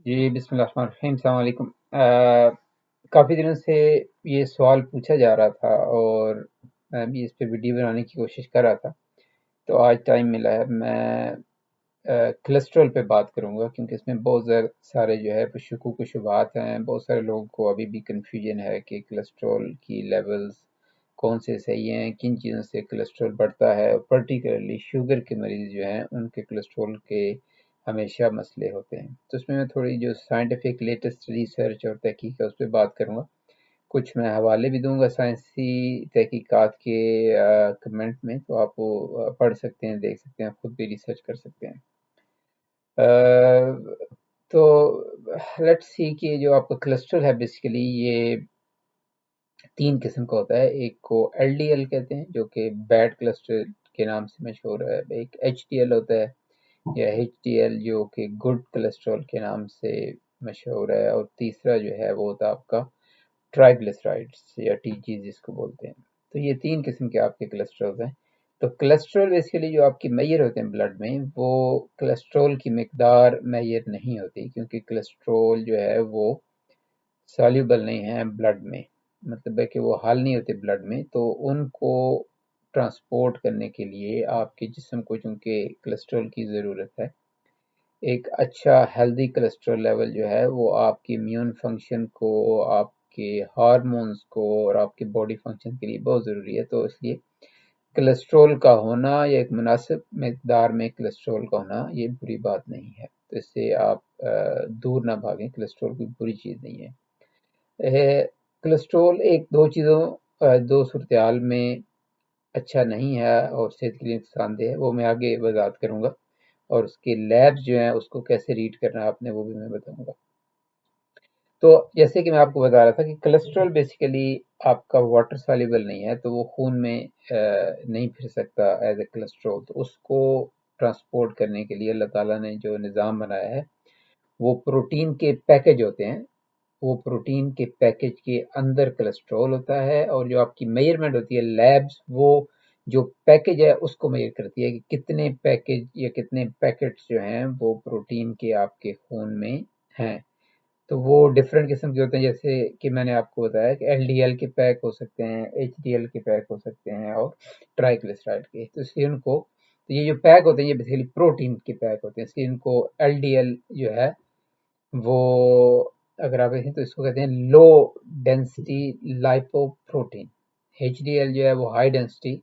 जी, बिस्मिल्लाहिर्रहमानिर्रहीम, अस्सलाम वालेकुम। काफ़ी दिनों से ये सवाल पूछा जा रहा था और मैं भी इस पे वीडियो बनाने की कोशिश कर रहा था। तो आज टाइम मिला है। मैं कोलेस्ट्रॉल पे बात करूँगा क्योंकि इसमें बहुत सारे जो है शुकूक व शुबहात हैं। बहुत सारे लोगों को अभी भी कन्फ्यूजन है कि कोलेस्ट्रॉल की लेवल्स कौन से सही हैं, किन चीज़ों से कोलेस्ट्रॉल बढ़ता है। और पर्टिकुलरली शुगर के मरीज़ जो हैं उनके कोलेस्ट्रॉल के हमेशा मसले होते हैं। तो उसमें मैं थोड़ी जो साइंटिफिक लेटेस्ट रिसर्च और तहकीक है उस पे बात करूँगा। कुछ मैं हवाले भी दूँगा साइंसी तहकीकात के कमेंट में, तो आप वो पढ़ सकते हैं, देख सकते हैं, खुद भी रिसर्च कर सकते हैं। अ, तो लेट्स सी कि जो आपका कोलेस्ट्रॉल है बेसिकली ये 3 किस्म का होता है। एक को एलडीएल कहते हैं जो कि बैड कोलेस्ट्रॉल के नाम से मशहूर है। एक एचडीएल होता है या एचडीएल जो कि गुड कोलेस्ट्रॉल के नाम से मशहूर है। और तीसरा जो है वो होता है आपका ट्राइग्लिसराइड्स या टीजी जिसको बोलते हैं। तो ये 3 किस्म के आपके कोलेस्ट्रॉल हैं। तो कोलेस्ट्रॉल बेसिकली जो आपकी मेजर होते हैं ब्लड में, वो कोलेस्ट्रॉल की मिकदार मेजर नहीं होती क्योंकि कोलेस्ट्रॉल जो है वो सॉल्युबल नहीं है ब्लड में, मतलब है कि वो हल नहीं होते ब्लड में। तो उनको ट्रांसपोर्ट करने के लिए आपके जिस्म को चूंकि कोलेस्ट्रॉल की ज़रूरत है, एक अच्छा हेल्दी कोलेस्ट्रॉल लेवल जो है वो आपकी इम्यून फंक्शन को, आपके हार्मोन्स को और आपके बॉडी फंक्शन के लिए बहुत ज़रूरी है। तो इसलिए कोलेस्ट्रॉल का होना या एक मुनासिब मकदार में कोलेस्ट्रॉल का होना ये बुरी बात नहीं है। तो इससे आप दूर ना भागें, कोलेस्ट्रॉल कोई बुरी चीज़ नहीं है। कोलेस्ट्रॉल एक दो सूरत में अच्छा नहीं है और सेहत के लिए नुकसानदेह है, वो मैं आगे वजाहत करूँगा। और उसके लैब्स जो हैं उसको कैसे रीड करना है आपने, वो भी मैं बताऊँगा। तो जैसे कि मैं आपको बता रहा था कि कोलेस्ट्रॉल बेसिकली आपका वाटर सॉल्युबल नहीं है, तो वो खून में नहीं फिर सकता एज ए कोलेस्ट्रॉल। तो उसको ट्रांसपोर्ट करने के लिए अल्लाह ताला ने जो निज़ाम बनाया है, वो प्रोटीन के पैकेज होते हैं। वो प्रोटीन के पैकेज के अंदर कोलेस्ट्रॉल होता है और जो आपकी मेजरमेंट होती है लैब्स, वो जो पैकेज है उसको मेजर करती है कि कितने पैकेज या कितने पैकेट्स जो हैं वो प्रोटीन के आपके खून में हैं। तो वो डिफरेंट किस्म के होते हैं, जैसे कि मैंने आपको बताया कि एलडीएल के पैक हो सकते हैं, एचडीएल के पैक हो सकते हैं और ट्राइग्लिसराइड के। तो इसलिए उनको, तो ये जो पैक होते हैं ये बेसिकली प्रोटीन के पैक होते हैं, इसलिए इनको एलडीएल जो है वो, अगर आप देखें तो इसको कहते हैं लो डेंसिटी लाइपोप्रोटीन। एचडीएल जो है वो हाई डेंसिटी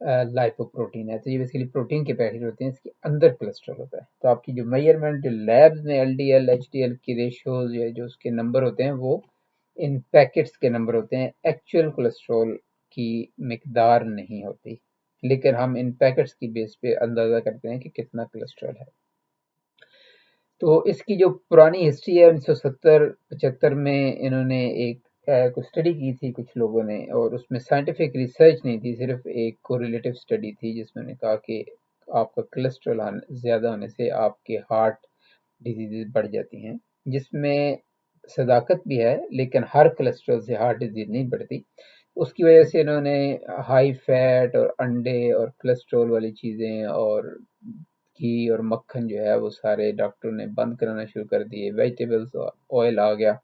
लाइपोप्रोटीन है। तो ये बेसिकली प्रोटीन के पैकेट होते हैं, इसके अंदर कोलेस्ट्रॉल होता है। तो आपकी जो मेजरमेंट जो लैब्स में एलडीएल एचडीएल की रेशियोज या जो उसके नंबर होते हैं वो इन पैकेट्स के नंबर होते हैं, एक्चुअल कोलेस्ट्रॉल की मिकदार नहीं होती। लेकिन हम इन पैकेट्स की बेस पे अंदाजा करते हैं कि कितना कोलेस्ट्रॉल है। तो इसकी जो पुरानी हिस्ट्री है, 1970-75 में इन्होंने एक कुछ स्टडी की थी कुछ लोगों ने, और उसमें साइंटिफिक रिसर्च नहीं थी, सिर्फ एक कोरिलेटिव स्टडी थी जिसमें उन्होंने कहा कि आपका कोलेस्ट्रॉल ज़्यादा होने से आपके हार्ट डिजीज़ बढ़ जाती हैं, जिसमें सदाकत भी है, लेकिन हर कोलेस्ट्रॉल से हार्ट डिजीज़ नहीं बढ़ती। उसकी वजह से इन्होंने हाई फैट और अंडे और कोलेस्ट्रॉल वाली चीज़ें और घी और मक्खन जो है वो सारे डॉक्टरों ने बंद कराना शुरू कर दिए। वेजिटेबल्स ऑयल आ गया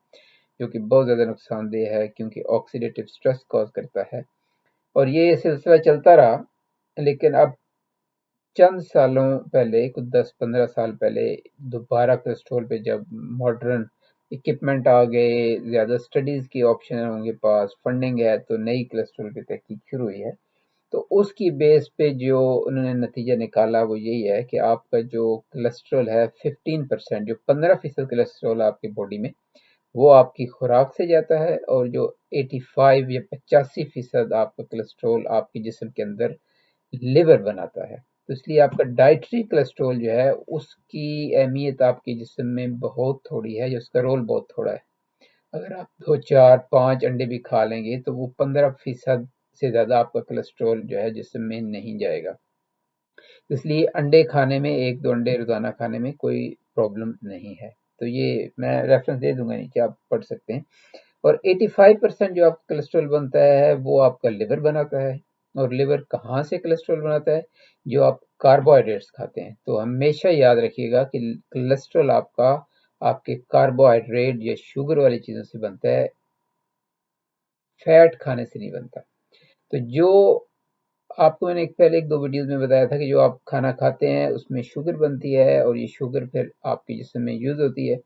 जो कि बहुत ज़्यादा नुकसानदेह है क्योंकि ऑक्सीडेटिव स्ट्रेस कॉज करता है। और ये सिलसिला चलता रहा, लेकिन अब चंद सालों पहले, कुछ 10-15 साल पहले, दोबारा कोलेस्ट्रॉल पे जब मॉडर्न इक्विपमेंट आ गए, ज़्यादा स्टडीज़ की ऑप्शन है उनके पास, फंडिंग है, तो नई कोलेस्ट्रॉल की तहकीक शुरू हुई है। तो उसकी बेस पे जो उन्होंने नतीजा निकाला वो यही है कि आपका जो कोलेस्ट्रॉल है 15%, जो 15% कोलेस्ट्रॉल आपकी बॉडी में, वो आपकी खुराक से जाता है। और जो 85 या 85% आपका कोलेस्ट्रॉल आपके जिस्म के अंदर लिवर बनाता है। तो इसलिए आपका डाइटरी कोलेस्ट्रॉल जो है उसकी अहमियत आपके जिस्म में बहुत थोड़ी है, उसका रोल बहुत थोड़ा है। अगर आप 2, 4, 5 अंडे भी खा लेंगे तो वो 15% से ज़्यादा आपका कोलेस्ट्रॉल जो है जिस्म में नहीं जाएगा। इसलिए अंडे खाने में, 1-2 अंडे रोज़ाना खाने में कोई प्रॉब्लम नहीं है। तो ये मैं रेफ़रेंस दे दूँगा नीचे, आप पढ़ सकते हैं। और 85% जो आपका कोलेस्ट्रॉल बनता है वो आपका लिवर बनाता है। और लिवर कहाँ से कोलेस्ट्रॉल बनाता है? जो आप कार्बोहाइड्रेट्स खाते हैं। तो हमेशा याद रखिएगा कि कोलेस्ट्रॉल आपका आपके कार्बोहाइड्रेट या शुगर वाली चीज़ों से बनता है, फैट खाने से नहीं बनता। तो जो आपको मैंने पहले 1-2 वीडियोज़ में बताया था कि जो आप खाना खाते हैं उसमें शुगर बनती है और ये शुगर फिर आपके जिस्म में यूज़ होती है।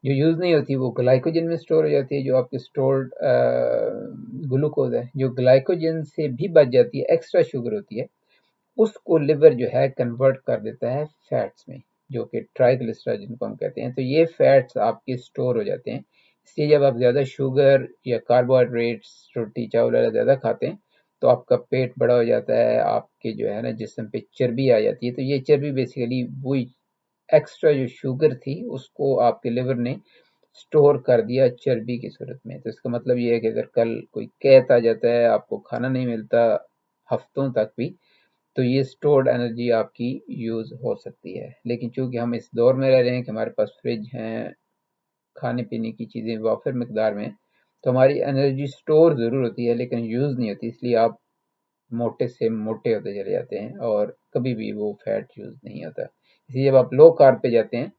जो यूज़ नहीं होती वो ग्लाइकोजन में स्टोर हो जाती है, जो आपके स्टोर्ड ग्लूकोज़ है, जो ग्लाइकोजन से भी बच जाती है, एक्स्ट्रा शुगर होती है, उसको लिवर जो है कन्वर्ट कर देता है फैट्स में, जो कि ट्राइग्लिसराइड जिनको हम कहते हैं। तो ये फैट्स आपके स्टोर हो जाते हैं। इसलिए जब आप ज़्यादा शुगर या कार्बोहाइड्रेट्स, रोटी चावल वाला ज़्यादा खाते हैं तो आपका पेट बड़ा हो जाता है, आपके जो है ना जिस्म पे चर्बी आ जाती है। तो ये चर्बी बेसिकली वही एक्स्ट्रा जो शुगर थी उसको आपके लिवर ने स्टोर कर दिया चर्बी की सूरत में। तो इसका मतलब ये है कि अगर कल कोई कैद आ जाता है, आपको खाना नहीं मिलता हफ्तों तक भी, तो ये स्टोर्ड एनर्जी आपकी यूज़ हो सकती है। लेकिन चूंकि हम इस दौर में रह रहे हैं कि हमारे पास फ्रिज हैं, खाने पीने की चीज़ें वाफिर मकदार में, तो हमारी एनर्जी स्टोर ज़रूर होती है लेकिन यूज़ नहीं होती। इसलिए आप मोटे से मोटे होते चले जाते हैं और कभी भी वो फैट यूज़ नहीं होता। इसलिए जब आप लो कार्ब पे जाते हैं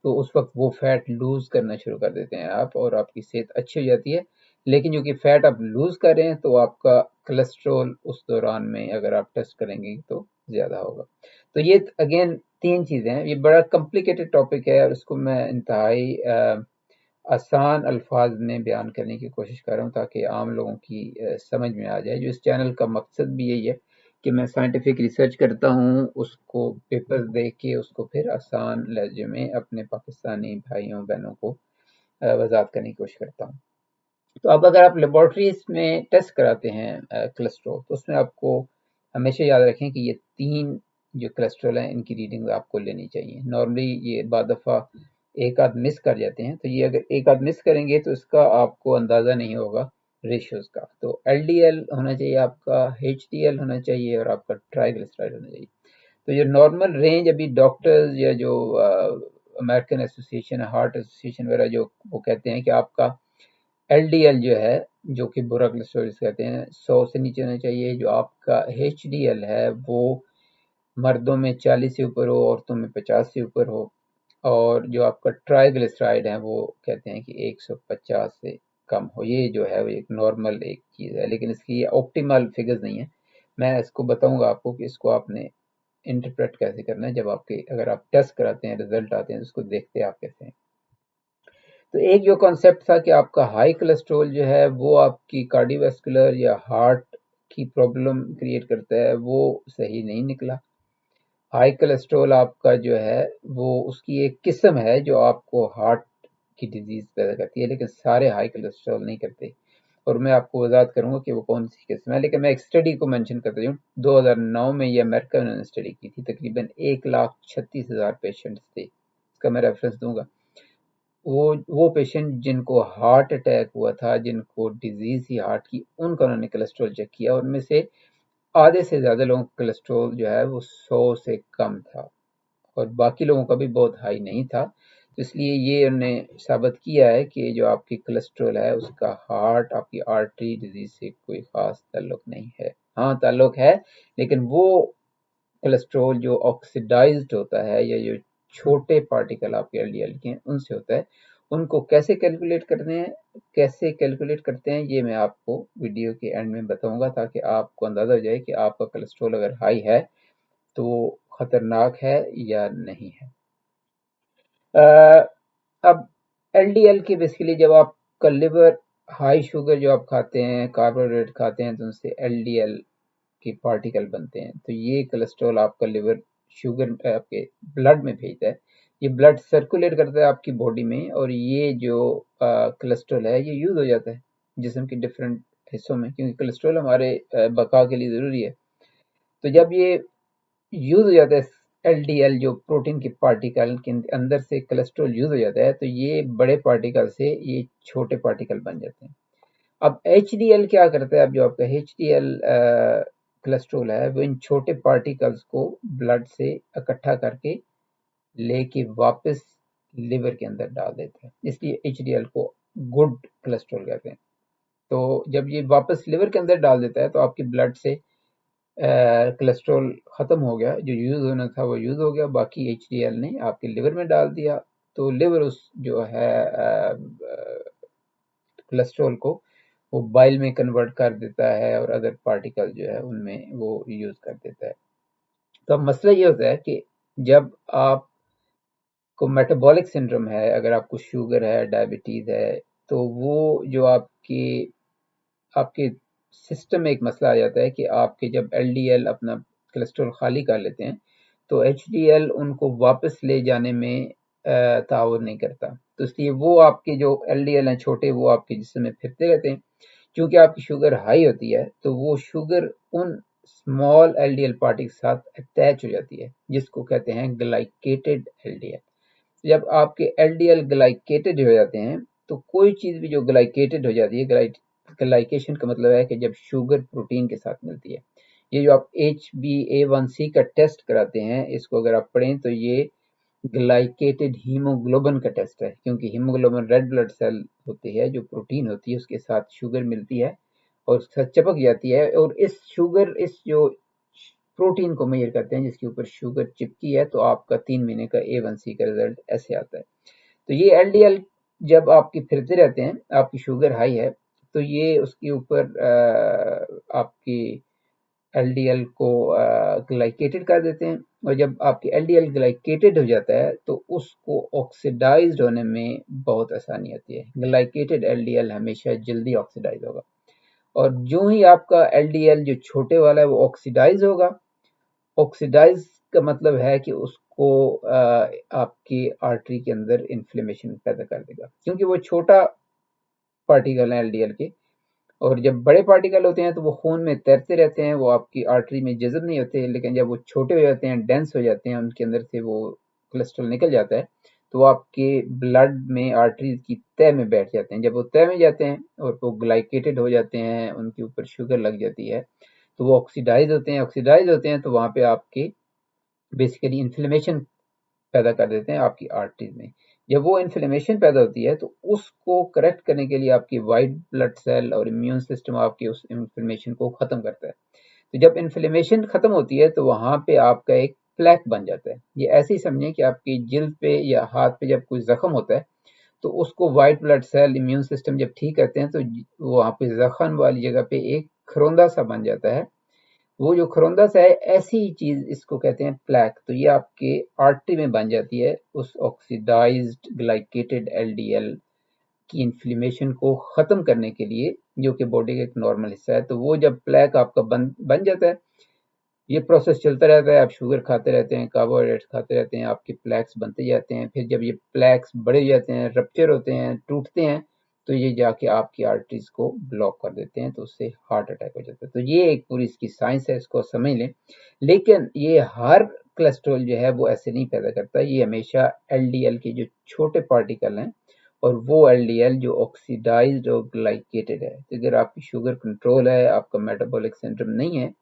तो उस वक्त वो फैट लूज करना शुरू कर देते हैं आप, और आपकी सेहत अच्छी हो जाती है। लेकिन जो कि फैट आप लूज कर रहे हैं तो आपका कोलेस्ट्रॉल उस दौरान में अगर आप टेस्ट करेंगे तो ज़्यादा होगा। तो ये अगेन 3 चीज़ें हैं। ये बड़ा कॉम्प्लिकेटेड टॉपिक है और इसको मैं इंतहाई आसान अल्फाज में बयान करने की कोशिश कर रहा हूँ ताकि आम लोगों की समझ में आ जाए। जो इस चैनल का मकसद भी यही है कि मैं साइंटिफिक रिसर्च करता हूँ, उसको पेपर्स देख के उसको फिर आसान लहजे में अपने पाकिस्तानी भाइयों बहनों को वजात करने की कोशिश करता हूँ। तो अब अगर आप लेबोरेटरीज में टेस्ट कराते हैं कोलेस्ट्रॉल, तो उसमें आपको हमेशा याद रखें कि ये 3 जो कोलेस्ट्रॉल हैं इनकी रीडिंग आपको लेनी चाहिए। नॉर्मली ये बाद दफ़ा एक आध मिस कर जाते हैं, तो ये अगर एक आध मिस करेंगे तो इसका आपको अंदाज़ा नहीं होगा रेशियोज़ का। तो एलडीएल होना चाहिए आपका, एचडीएल होना चाहिए और आपका ट्राइग्लिसराइड होना चाहिए। तो ये नॉर्मल रेंज अभी डॉक्टर्स या जो अमेरिकन एसोसिएशन, हार्ट एसोसिएशन वगैरह जो वो कहते हैं कि आपका एलडीएल जो है, जो कि बुरा कोलेस्ट्रॉल कहते हैं, 100 से नीचे होना चाहिए। जो आपका एचडीएल है वो मर्दों में 40 से ऊपर हो, औरतों में 50 से ऊपर हो। और जो आपका ट्राइग्लिसराइड है वो कहते हैं कि 150 से कम हो। ये जो है वो एक नॉर्मल एक चीज़ है, लेकिन इसकी ऑप्टिमल फिगर्स नहीं है। मैं इसको बताऊंगा आपको कि इसको आपने इंटरप्रेट कैसे करना है। जब आपके अगर आप टेस्ट कराते हैं, रिजल्ट आते हैं, तो उसको देखते हैं आप कैसे हैं। तो एक जो कॉन्सेप्ट था कि आपका हाई कोलेस्ट्रॉल जो है वो आपकी कार्डियोवैस्कुलर या हार्ट की प्रॉब्लम क्रिएट करता है, वो सही नहीं निकला। हाई कोलेस्ट्रॉल आपका जो है वो उसकी एक किस्म है जो आपको हार्ट की डिजीज पैदा करती है, लेकिन सारे हाई कोलेस्ट्रॉल नहीं करते। और मैं आपको वजात करूंगा कि वो कौन सी किस्म है। लेकिन मैं एक स्टडी को मेंशन करता हूँ। 2009 में ये अमेरिका ने स्टडी की थी, तकरीबन 1,36,000 पेशेंट्स थे। इसका मैं रेफरेंस दूंगा। वो पेशेंट जिनको हार्ट अटैक हुआ था, जिनको डिजीज थी हार्ट की, उनका उन्होंने कोलेस्ट्रॉल चेक किया। उनमें से आधे से ज्यादा लोगों का कोलेस्ट्रॉल जो है वो 100 से कम था और बाकी लोगों का भी बहुत हाई नहीं था। तो इसलिए ये उन्होंने साबित किया है कि जो आपकी कोलेस्ट्रॉल है उसका हार्ट, आपकी आर्टरी डिजीज से कोई खास ताल्लुक नहीं है। हाँ, ताल्लुक है, लेकिन वो कोलेस्ट्रॉल जो ऑक्सीडाइज्ड होता है या जो छोटे पार्टिकल आपके एलडीएल के हैं उनसे होता है। उनको कैसे कैलकुलेट करते हैं, ये मैं आपको वीडियो के एंड में बताऊंगा ताकि आपको अंदाजा हो जाए कि आपका कोलेस्ट्रॉल अगर हाई है तो खतरनाक है या नहीं है। अब एलडीएल की बेसिकली जब आपका लिवर हाई शुगर जो आप खाते हैं, कार्बोहाइड्रेट खाते हैं, तो उनसे एलडीएल के पार्टिकल बनते हैं। तो ये कोलेस्ट्रॉल आपका लिवर शुगर आपके ब्लड में भेजता है। ये ब्लड सर्कुलेट करता है आपकी बॉडी में और ये जो कोलेस्ट्रॉल है ये यूज हो जाता है जिस्म के डिफरेंट हिस्सों में, क्योंकि कोलेस्ट्रॉल हमारे बका के लिए ज़रूरी है। तो जब ये यूज हो जाता है, एलडीएल जो प्रोटीन के पार्टिकल के अंदर से कोलेस्ट्रॉल यूज हो जाता है, तो ये बड़े पार्टिकल से ये छोटे पार्टिकल बन जाते हैं। अब एचडीएल क्या करता है, अब जो आपका एचडीएल कोलेस्ट्रॉल है वो इन छोटे पार्टिकल्स को ब्लड से इकट्ठा करके लेके वापस लिवर के अंदर डाल देता है। इसलिए एचडीएल को गुड कोलेस्ट्रॉल कहते हैं। तो जब ये वापस लिवर के अंदर डाल देता है तो आपकी ब्लड से कोलेस्ट्रॉल खत्म हो गया, जो यूज होना था वो यूज हो गया, बाकी एचडीएल ने आपके लिवर में डाल दिया तो लिवर उस जो है कोलेस्ट्रॉल को वो बाइल में कन्वर्ट कर देता है और अदर पार्टिकल जो है उनमें वो यूज कर देता है। तो अब मसला ये होता है कि जब आप को मेटाबॉलिक सिंड्रोम है, अगर आपको शुगर है, डायबिटीज है, तो वो जो आपके सिस्टम में एक मसला आ जाता है कि आपके जब एलडीएल अपना कोलेस्ट्रॉल खाली कर लेते हैं तो एचडीएल उनको वापस ले जाने में ताउन नहीं करता। तो इसलिए वो आपके जो एलडीएल हैं छोटे, वो आपके जिस्म में फिरते रहते हैं। क्योंकि आपकी शुगर हाई होती है तो वो शुगर उन स्मॉल एलडीएल पार्टी के साथ अटैच हो जाती है, जिसको कहते हैं ग्लाइकेटेड एलडीएल। जब आपके एलडीएल ग्लाइकेटेड हो जाते हैं तो कोई चीज भी जो ग्लाइकेटेड हो जाती है, ग्लाइकेशन का मतलब है कि जब शुगर प्रोटीन के साथ मिलती है। ये जो आप HbA1c का टेस्ट कराते हैं, इसको अगर आप पढ़ें तो ये ग्लाइकेटेड हीमोग्लोबिन का टेस्ट है, क्योंकि हीमोग्लोबिन रेड ब्लड सेल होती है, जो प्रोटीन होती है उसके साथ शुगर मिलती है और उसके साथ चिपक जाती है, और इस जो प्रोटीन को मेजर करते हैं जिसके ऊपर शुगर चिपकी है, तो आपका 3 महीने का A1C का रिजल्ट ऐसे आता है। तो ये एलडीएल जब आपकी फिरते रहते हैं, आपकी शुगर हाई है, तो ये उसके ऊपर आपकी एलडीएल को ग्लाइकेटेड कर देते हैं, और जब आपकी एलडीएल ग्लाइकेटेड हो जाता है तो उसको ऑक्सीडाइज्ड होने में बहुत आसानी आती है। ग्लाइकेटेड एलडीएल हमेशा जल्दी ऑक्सीडाइज होगा, और जो ही आपका एलडीएल जो छोटे वाला है वो ऑक्सीडाइज होगा, ऑक्सीडाइज का मतलब है कि उसको आपकी आर्टरी के अंदर इन्फ्लेमेशन पैदा कर देगा, क्योंकि वो छोटा पार्टिकल है एलडीएल के। और जब बड़े पार्टिकल होते हैं तो वो खून में तैरते रहते हैं, वो आपकी आर्टरी में जज़ब नहीं होते, लेकिन जब वो छोटे हो जाते हैं, डेंस हो जाते हैं, उनके अंदर से वो कोलेस्ट्रॉल निकल जाता है, तो वो आपके ब्लड में आर्टरीज की तह में बैठ जाते हैं। जब वो तह में जाते हैं और वो ग्लाइकेटेड हो जाते हैं, उनके ऊपर शुगर लग जाती है, तो वो ऑक्सीडाइज होते हैं, तो वहाँ पे आपके बेसिकली इन्फ्लेमेशन पैदा कर देते हैं आपकी आर्टरीज में। जब वो इन्फ्लेमेशन पैदा होती है तो उसको करेक्ट करने के लिए आपकी वाइट ब्लड सेल और इम्यून सिस्टम आपकी उस इन्फ्लेमेशन को खत्म करता है। तो जब इन्फ्लेमेशन खत्म होती है तो वहां पे आपका एक प्लेक बन जाता है। ये ऐसे ही समझें कि आपकी जिल्द पे या हाथ पे जब कोई जख्म होता है तो उसको white blood cell immune system जब ठीक करते हैं तो वहां पे जख्म वाली जगह पे एक खरोंदा सा बन जाता है। वो जो खरोंदा सा है, ऐसी चीज इसको कहते हैं प्लैक। तो ये आपके आर्टरी में बन जाती है उस ऑक्सीडाइज्ड ग्लाइकेटेड एलडीएल की इन्फ्लेमेशन को खत्म करने के लिए, जो कि बॉडी का एक नॉर्मल हिस्सा है। तो वो जब प्लैक आपका बन जाता है, ये प्रोसेस चलता रहता है, आप शुगर खाते रहते हैं, कार्बोहाइड्रेट्स खाते रहते हैं, आपके प्लैक्स बनते जाते हैं। फिर जब ये प्लैक्स बड़े जाते हैं, रप्चर होते हैं, टूटते हैं, तो ये जाके आपकी आर्टरीज को ब्लॉक कर देते हैं, तो उससे हार्ट अटैक हो जाता है। तो ये एक पूरी इसकी साइंस है, इसको समझ लें। लेकिन ये हर कोलेस्ट्रॉल जो है वो ऐसे नहीं पैदा करता, ये हमेशा एलडीएल के जो छोटे पार्टिकल हैं, और वो एलडीएल जो ऑक्सीडाइज्ड और ग्लाइकेटेड है। तो अगर आपकी शुगर कंट्रोल है, आपका मेटाबॉलिक सिंड्रोम नहीं है,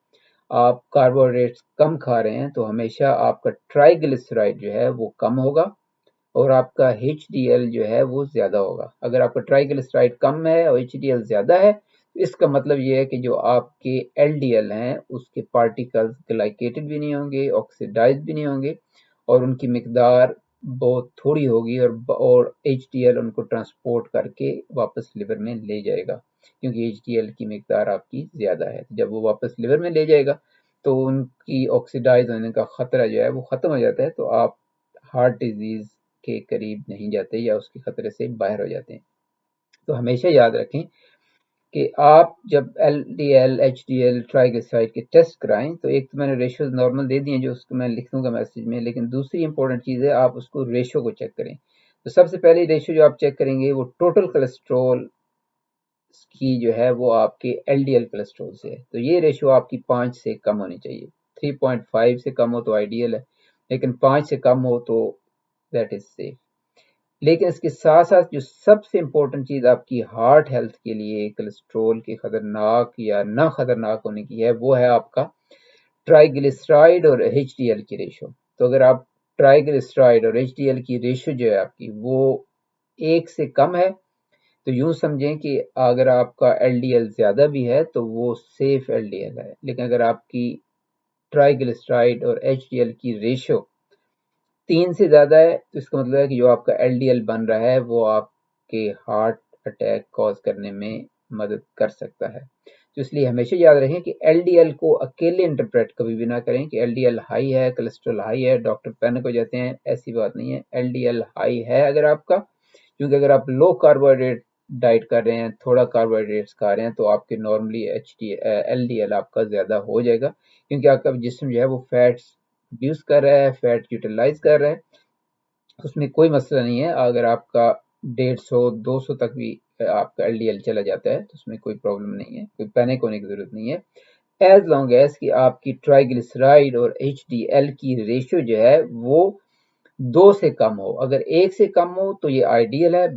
आप कार्बोहाइड्रेट्स कम खा रहे हैं, तो हमेशा आपका ट्राइग्लिसराइड जो है वो कम होगा और आपका एचडीएल जो है वो ज्यादा होगा। अगर आपका ट्राइग्लिसराइड कम है और एचडीएल ज्यादा है, तो इसका मतलब ये है कि जो आपके एलडीएल हैं उसके पार्टिकल्स ग्लाइकेटेड भी नहीं होंगे, ऑक्सीडाइज भी नहीं होंगे, और उनकी मिकदार बहुत थोड़ी होगी, और एचडीएल उनको ट्रांसपोर्ट करके वापस लिवर में ले जाएगा, क्योंकि एचडीएल की मिकदार आपकी ज्यादा है। जब वो वापस लिवर में ले जाएगा तो उनकी ऑक्सीडाइज होने का खतरा जो है वो खत्म हो जाता है, तो आप हार्ट डिजीज के करीब नहीं जाते या उसके खतरे से बाहर हो जाते हैं। तो हमेशा याद रखें कि आप जब एलडीएल, एचडीएल, ट्राइग्लिसराइड के टेस्ट कराएं, तो एक तो मैंने रेशियोज नॉर्मल दे दिए जो उसको मैं लिख दूंगा मैसेज में, लेकिन दूसरी इंपॉर्टेंट चीज़ है आप उसको रेशो को चेक करें। तो सबसे पहले रेशियो जो आप चेक करेंगे वो टोटल कोलेस्ट्रॉल की जो है वो आपके एलडीएल कोलेस्ट्रॉल से है। तो ये रेशियो आपकी 5 से कम होनी चाहिए। 3.5 से कम हो तो आइडियल है, लेकिन 5 से कम हो तो दैट इज सेफ। लेकिन इसके साथ साथ जो सबसे इम्पोर्टेंट चीज आपकी हार्ट हेल्थ के लिए कोलेस्ट्रॉल के खतरनाक या ना खतरनाक होने की है, वो है आपका ट्राइग्लिसराइड और एचडीएल की रेशो। तो अगर आप ट्राइग्लिसराइड और एचडीएल की रेशो जो है आपकी वो 1 से कम है, तो यूं समझें कि अगर आपका एलडीएल ज्यादा भी है तो वो सेफ एलडीएल है। लेकिन अगर आपकी ट्राइग्लिसराइड और एचडीएल की रेशो 3 से ज़्यादा है तो इसका मतलब है कि जो आपका एलडीएल बन रहा है वो आपके हार्ट अटैक कॉज करने में मदद कर सकता है। तो इसलिए हमेशा याद रखें कि एलडीएल को अकेले इंटरप्रेट कभी भी ना करें कि एलडीएल हाई है, कोलेस्ट्रॉल हाई है, डॉक्टर पैनिक हो जाते हैं, ऐसी बात नहीं है। एलडीएल हाई है अगर आपका, क्योंकि अगर आप लो कार्बोहाइड्रेट डाइट कर रहे हैं, थोड़ा कार्बोहाइड्रेट्स खा रहे हैं, तो आपके नॉर्मली एलडीएल आपका ज़्यादा हो जाएगा, क्योंकि आपका जिस्म जो है वो फैट्स प्रोड्यूस कर रहा है, फैट यूटिलाइज कर रहा है, उसमें कोई मसला नहीं है। अगर आपका 150-200 तक भी आपका एलडीएल चला जाता है तो उसमें कोई प्रॉब्लम नहीं है, कोई पैनिक होने की ज़रूरत नहीं है, एज लॉन्ग एज कि आपकी ट्राइग्लिसराइड और एचडीएल की रेशियो जो है वो 2 से कम हो। अगर 1 से कम हो तो ये आइडियल है,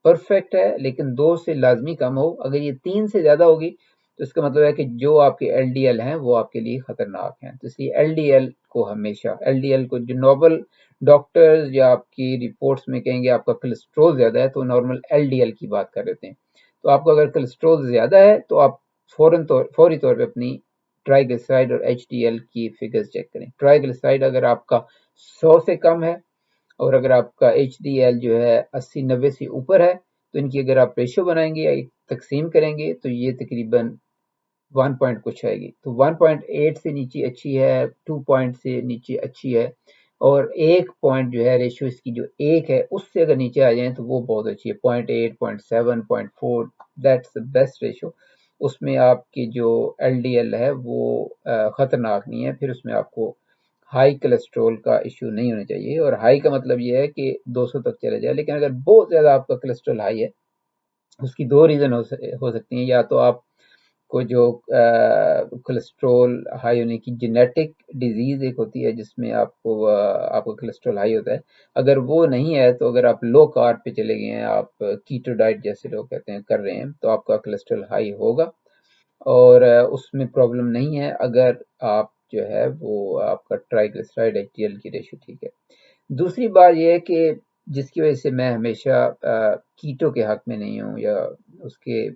परफेक्ट है, लेकिन 2 से लाजमी कम हो। अगर ये 3 से ज़्यादा होगी तो इसका मतलब है कि जो आपके एलडीएल हैं वो आपके लिए खतरनाक हैं। तो इसलिए एलडीएल को हमेशा, एलडीएल को जो नॉर्मल डॉक्टर्स या आपकी रिपोर्ट्स में कहेंगे आपका कोलेस्ट्रॉल ज़्यादा है तो नॉर्मल एलडीएल की बात कर रहे हैं। तो आपका अगर कोलेस्ट्रॉल ज़्यादा है तो आप फौरी तौर पे अपनी ट्राइग्लिसराइड और एचडीएल की फिगर्स चेक करें। ट्राइग्लिसराइड अगर आपका 100 से कम है और अगर आपका एचडीएल जो है 80-90 से ऊपर है तो इनकी अगर आप रेशियो बनाएंगे या तकसीम करेंगे तो ये तकरीबन 1 पॉइंट कुछ आएगी। तो 1.8 से नीचे अच्छी है, 2 पॉइंट से नीचे अच्छी है, और 1 पॉइंट जो है रेशियो इसकी जो 1 है उससे अगर नीचे आ जाए तो वो बहुत अच्छी है। 0.8, 0.7, 0.4, दैट्स द बेस्ट रेशियो। उसमें आपकी जो एलडीएल है वो खतरनाक नहीं है, फिर उसमें आपको हाई कोलेस्ट्रॉल का इश्यू नहीं होना चाहिए। और हाई का मतलब ये है कि 200 तक चला जाए। लेकिन अगर बहुत ज़्यादा आपका कोलेस्ट्रॉल हाई है, उसकी 2 रीज़न हो सकती हैं। या तो आप को जो कोलेस्ट्रॉल हाई होने की जेनेटिक डिजीज़ एक होती है जिसमें आपको आपका कोलेस्ट्रॉल हाई होता है। अगर वो नहीं है तो अगर आप लो कार्ब पे चले गए हैं, आप कीटो डाइट जैसे लोग कहते हैं कर रहे हैं, तो आपका कोलेस्ट्रॉल हाई होगा और उसमें प्रॉब्लम नहीं है अगर आप जो है वो आपका ट्राइग्लिसराइड एचडीएल की रेशियो ठीक है। दूसरी बात ये है कि जिसकी वजह से मैं हमेशा कीटो के हक में नहीं हूँ, या उसके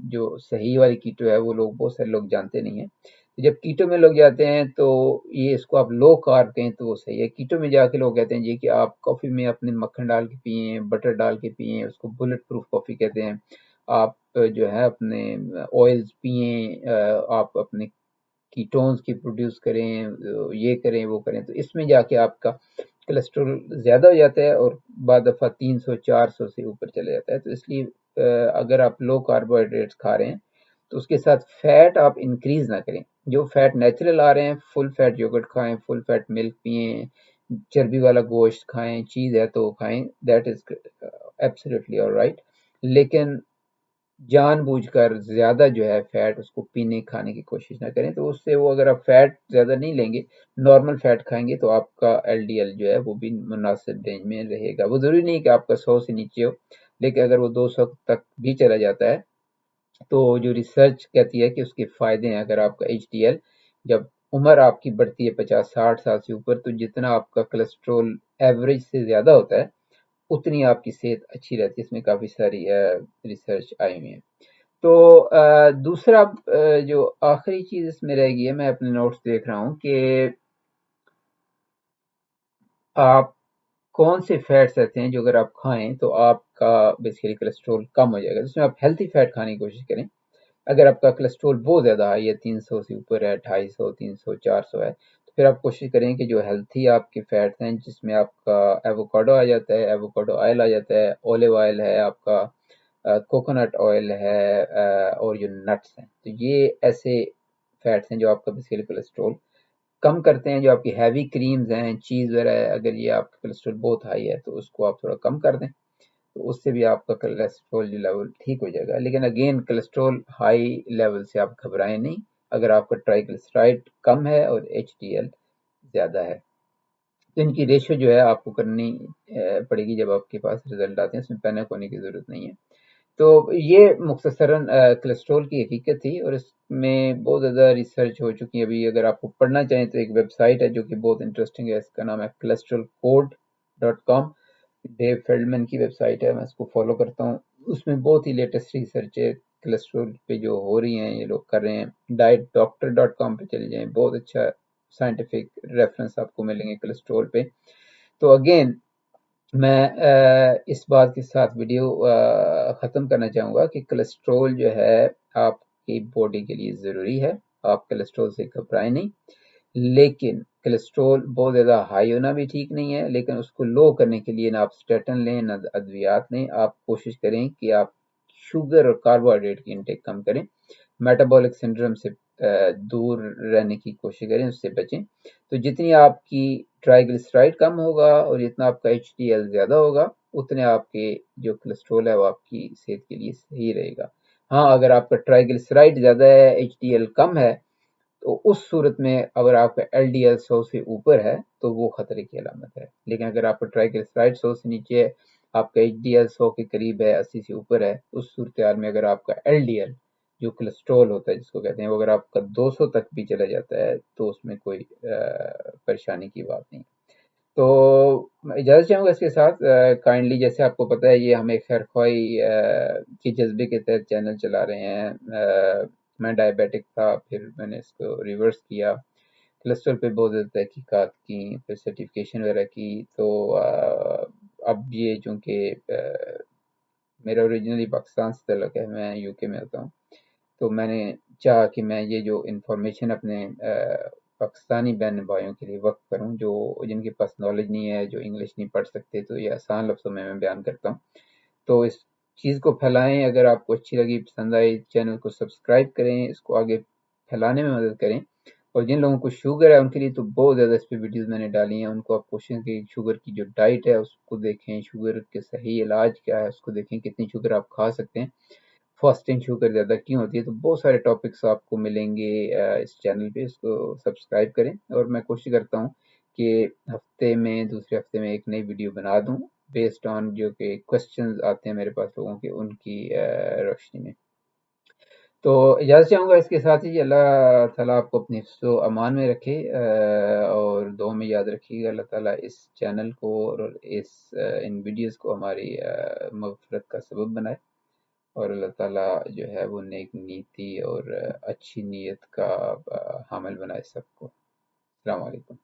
जो सही वाली कीटो है वो लोग, बहुत सारे लोग जानते नहीं हैं। तो जब कीटो में लोग जाते हैं तो ये इसको आप लो कार्ब कहें तो वो सही है। कीटो में जाके लोग कहते हैं जी कि आप कॉफ़ी में अपने मक्खन डाल के पिए, बटर डाल के पिए, उसको बुलेट प्रूफ कॉफ़ी कहते हैं। आप जो है अपने ऑयल्स पिए, आप अपने कीटोन्स की प्रोड्यूस करें, ये करें वो करें, तो इसमें जाके आपका कोलेस्ट्रॉल ज़्यादा हो जाता है और बाद दफ़ा 300-400 से ऊपर चले जाता है। तो इसलिए अगर आप लो कार्बोहाइड्रेट्स खा रहे हैं तो उसके साथ फैट आप इंक्रीज ना करें। जो फैट नेचुरल आ रहे हैं, फुल फैट योगर्ट खाएं, फुल फैट मिल्क पिए, चर्बी वाला गोश्त खाएं, चीज़ है तो खाएं, दैट इज एब्सोल्युटली ऑलराइट। लेकिन जानबूझकर ज़्यादा जो है फैट उसको पीने खाने की कोशिश ना करें। तो उससे वो, अगर आप फैट ज़्यादा नहीं लेंगे, नॉर्मल फैट खाएंगे, तो आपका एलडीएल जो है वो भी मुनासिब रेंज में रहेगा। वो ज़रूरी नहीं कि आपका 100 से नीचे हो, लेकिन अगर वो 200 तक भी चला जाता है तो जो रिसर्च कहती है कि उसके फ़ायदे हैं। अगर आपका एचडीएल, जब उम्र आपकी बढ़ती है 50-60 साल से ऊपर, तो जितना आपका कोलेस्ट्रॉल एवरेज से ज़्यादा होता है उतनी आपकी सेहत अच्छी रहती है। इसमें काफ़ी सारी रिसर्च आई हुई है। तो दूसरा जो आखिरी चीज़ इसमें रह गई है, मैं अपने नोट्स देख रहा हूँ कि आप कौन से फैट्स रहते हैं जो अगर आप खाएं तो आपका बेसिकली कोलेस्ट्रॉल कम हो जाएगा। जिसमें आप हेल्थी फैट खाने की कोशिश करें। अगर आपका कोलेस्ट्रॉल बहुत ज़्यादा हाई है, 300 से ऊपर है, 250, 300, 400 है, तो फिर आप कोशिश करें कि जो हेल्थी आपके फैट्स हैं, जिसमें आपका एवोकाडो आ जाता है, एवोकाडो ऑयल आ जाता है, ऑलिव ऑयल है आपका, कोकोनट ऑयल है, और जो नट्स हैं, तो ये ऐसे फैट्स हैं जो आपका बेसिकली कोलेस्ट्रॉल कम करते हैं। जो आपकी हैवी क्रीम्स हैं, चीज़ वगैरह है, अगर ये आपका कोलेस्ट्रॉल बहुत हाई है तो उसको आप थोड़ा कम कर दें, तो उससे भी आपका कोलेस्ट्रॉल जो लेवल ठीक हो जाएगा। लेकिन अगेन कोलेस्ट्रॉल हाई लेवल से आप घबराएं नहीं, अगर आपका ट्राइग्लिसराइड कम है और एचडीएल ज़्यादा है, तो इनकी रेशियो जो है आपको करनी पड़ेगी जब आपके पास रिजल्ट आते हैं। इसमें पैनिक होने की ज़रूरत नहीं है। तो ये मुख्तसरन कोलेस्ट्रॉल की हकीकत थी, और इसमें बहुत ज़्यादा रिसर्च हो चुकी है। अभी अगर आपको पढ़ना चाहें तो एक वेबसाइट है जो कि बहुत इंटरेस्टिंग है, इसका नाम है cholesterolcode.com। डेव फेल्डमैन की वेबसाइट है, मैं इसको फॉलो करता हूँ। उसमें बहुत ही लेटेस्ट रिसर्च है कोलेस्ट्रॉल पे जो हो रही हैं, ये लोग कर रहे हैं। dietdoctor.com पे चले जाएं, बहुत अच्छा साइंटिफिक रेफरेंस आपको मिलेंगे कोलेस्ट्रॉल पे। तो अगेन मैं इस बात के साथ वीडियो ख़त्म करना चाहूँगा कि कोलेस्ट्रॉल जो है आपकी बॉडी के लिए ज़रूरी है, आप कोलेस्ट्रॉल से घबराएं नहीं। लेकिन कोलेस्ट्रॉल बहुत ज़्यादा हाई होना भी ठीक नहीं है, लेकिन उसको लो करने के लिए ना आप स्टेटिन लें ना अद्वियात लें, आप कोशिश करें कि आप शुगर और कार्बोहाइड्रेट की इंटेक कम करें, मेटाबॉलिक सिंड्रोम से दूर रहने की कोशिश करें, उससे बचें। तो जितनी आपकी ट्राइग्लिसराइड कम होगा और जितना आपका एचडीएल ज़्यादा होगा, उतने आपके जो कोलेस्ट्रॉल है वो आपकी सेहत के लिए सही रहेगा। हाँ, अगर आपका ट्राइग्लिसराइड ज़्यादा है, एचडीएल कम है, तो उस सूरत में अगर आपका एलडीएल 100 से ऊपर है तो वो खतरे की अलामत है। लेकिन अगर आपका ट्राइग्लिसराइड 100 से नीचे है, आपका एचडीएल 100 के करीब है, 80 से ऊपर है, उस सूरत हाल में अगर आपका एलडीएल जो कोलेस्ट्रॉल होता है जिसको कहते हैं, वो अगर आपका 200 तक भी चला जाता है तो उसमें कोई परेशानी की बात नहीं। तो मैं इजाज़त चाहूँगा इसके साथ। काइंडली, जैसे आपको पता है ये हम एक खैरख्वाही के जज्बे के तहत चैनल चला रहे हैं। मैं डायबिटिक था, फिर मैंने इसको रिवर्स किया, कोलेस्ट्रॉल पे बहुत ज़्यादा तहकीकात की, फिर सर्टिफिकेशन वगैरह की। तो अब ये चूँकि मेरा ओरिजिनली पाकिस्तान से तल्लुक़ है, मैं यूके में होता हूँ, तो मैंने चाहा कि मैं ये जो इन्फॉर्मेशन अपने पाकिस्तानी बहन भाइयों के लिए वक़्फ़ करूँ, जो जिनके पास नॉलेज नहीं है, जो इंग्लिश नहीं पढ़ सकते, तो ये आसान लफ्ज़ों में मैं बयान करता हूँ। तो इस चीज़ को फैलाएँ, अगर आपको अच्छी लगी, पसंद आई, चैनल को सब्सक्राइब करें, इसको आगे फैलाने में मदद करें। और जिन लोगों को शुगर है उनके लिए तो बहुत ज़्यादा इस पे वीडियोज़ मैंने डाली हैं, उनको आप कोशिश करें शुगर की जो डाइट है उसको देखें, शुगर के सही इलाज क्या है उसको देखें, कितनी शुगर आप खा सकते हैं, फास्टिंग शुगर ज़्यादा क्यों होती है। तो बहुत सारे टॉपिक्स आपको मिलेंगे इस चैनल पे, इसको सब्सक्राइब करें। और मैं कोशिश करता हूँ कि हफ्ते में, दूसरे हफ्ते में एक नई वीडियो बना दूँ बेस्ड ऑन जो कि क्वेश्चंस आते हैं मेरे पास लोगों के, उनकी रोशनी में। तो इजाज़त चाहूँगा इसके साथ ही। अल्लाह ताला आपको अपने हिफ्ज़ अमान में रखे, और दुआ में याद रखिएगा। अल्लाह ताला इस चैनल को और इन वीडियोज़ को हमारी मग़फ़िरत का सबब बनाए, और अल्लाह ताला जो है वो नेक नीति और अच्छी नीयत का हामिल बनाए सबको। अस्सलाम वालेकुम।